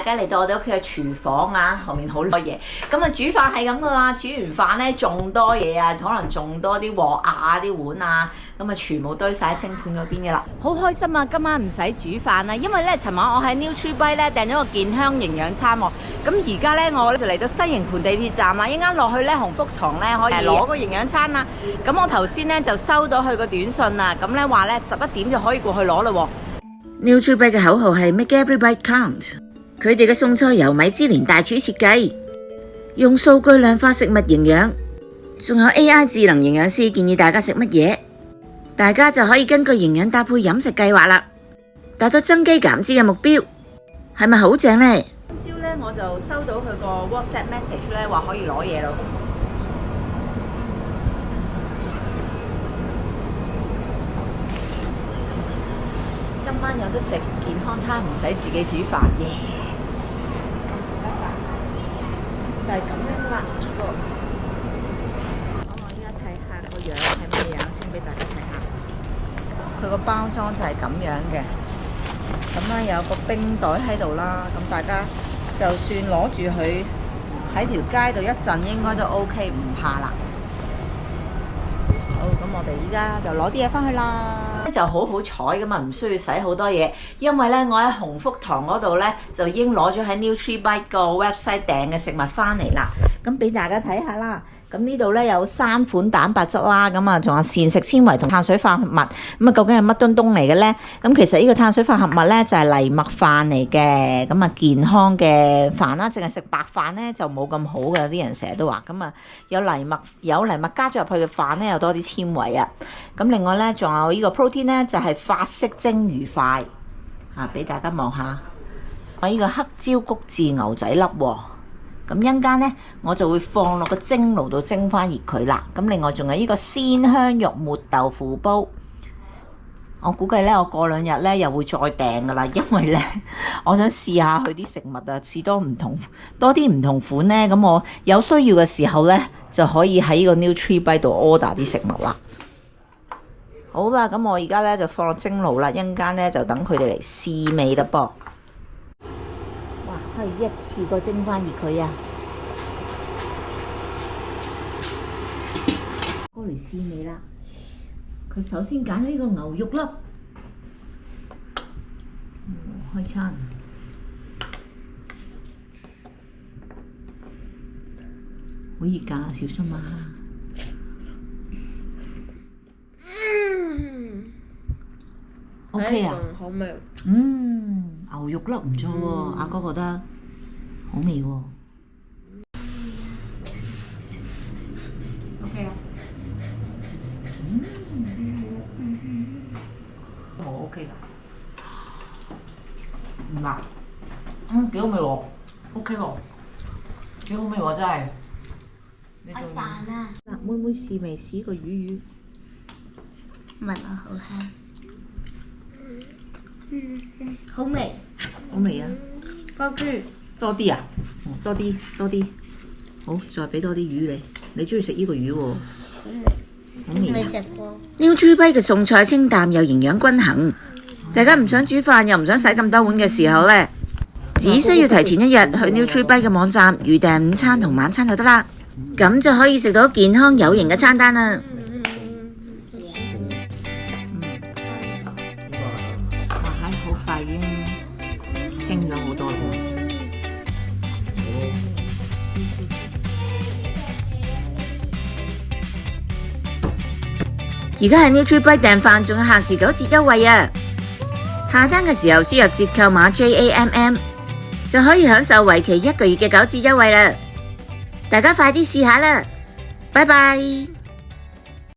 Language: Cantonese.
家嚟到我哋屋企嘅廚房啊，後面好多嘢。咁啊煮飯係咁噶啦，煮完飯咧仲多嘢啊，可能仲多啲鑊啊、啲碗啊，咁啊全部堆晒喺星盤嗰邊嘅啦。好開心啊！今晚唔使煮飯啦，因為咧尋晚我喺 NutriBite 咧訂咗個健康營養餐喎。咁而家咧我咧就嚟到西營盤地鐵站啦，一陣落去咧鴻福堂咧可以攞個營養餐啦。咁我頭先咧就收到佢個短信啦，咁咧話咧11點就可以過去攞嘞喎。NutriBite 嘅口號係 Make Every Bite Count， 佢哋嘅餸菜由米芝蓮大廚設計，用數據量化食物營養，仲有 AI 智能營養師建議大家食乜嘢，大家就可以根據營養搭配飲食計劃啦，達到增肌減脂嘅目標，係咪好正呢？今朝咧我就收到佢個 WhatsApp message 咧話可以攞嘢咯。今晚有得食健康餐，唔使自己煮飯耶！唔該晒，就係咁樣啦。我依家睇下個樣係咩樣先俾大家睇下。佢個包裝就係咁樣嘅，咁咧有個冰袋喺度啦，咁大家就算攞住佢喺條街度一陣，應該都 OK， 唔怕啦。好，咁我哋依家就攞啲嘢翻去啦。就好彩㗎嘛，唔需要使好多嘢，因為咧我喺鴻福堂嗰度咧就已經攞咗喺 NutriBite 個 website 訂嘅食物翻嚟啦。咁俾大家睇下啦。咁呢度咧有3款蛋白質啦，咁啊仲有膳食纖維同碳水化合物。咁啊究竟係乜東東嚟嘅咧？咁其實呢個碳水化合物咧就係藜麥飯嚟嘅，咁啊健康嘅飯啦，淨係食白飯咧就冇咁好嘅，啲人成日都話。咁啊有藜麥加咗入去嘅飯咧有多啲纖維啊。咁另外咧仲有呢個 protein 咧就係法式蒸魚塊，俾大家望下。我呢個黑椒谷治牛仔粒喎。咁一陣間咧，我就會放落個蒸爐度蒸翻熱佢啦。咁另外仲有呢個鮮香肉末豆腐煲，我估計咧我過2日咧又會再訂噶啦，因為咧我想試下佢啲食物啊，試多啲唔同款咧，咁我有需要嘅時候咧就可以喺呢個 NutriBite 度 order 啲食物啦。好啦，咁我而家咧就放落蒸爐啦，一陣間咧就等佢哋嚟試味啦噃。可以一次過蒸翻熱佢啊！過嚟試味啦。佢首先揀咗呢個牛肉粒，開餐。好熱㗎，小心啊！OK 啊，好味。牛肉粒唔錯喎，阿哥覺得好味喎。OK 啊。我 OK 㗎。唔辣。幾好味喎。OK 喎。幾好味喎，真係。阿飯啊！嗱，妹妹試味試個魚。聞落好香。好味。好味啊！多啲啊！多啲。好，再俾多啲魚你。你中意食呢個魚喎？好味啊！未食過。NutriBite 嘅餸菜清淡又營養均衡，大家唔想煮飯又唔想洗咁多碗嘅時候呢，只需要提前1日去 NutriBite 嘅網站預訂午餐同晚餐就得啦，咁就可以食到健康有營嘅餐單啦。好快已經清咗好多啦。而家係 NutriBite 訂飯仲有限時9折優惠啊！下單嘅時候輸入折扣碼 JAMM 就可以享受為期1個月嘅9折優惠啦！大家快啲試下啦！拜拜。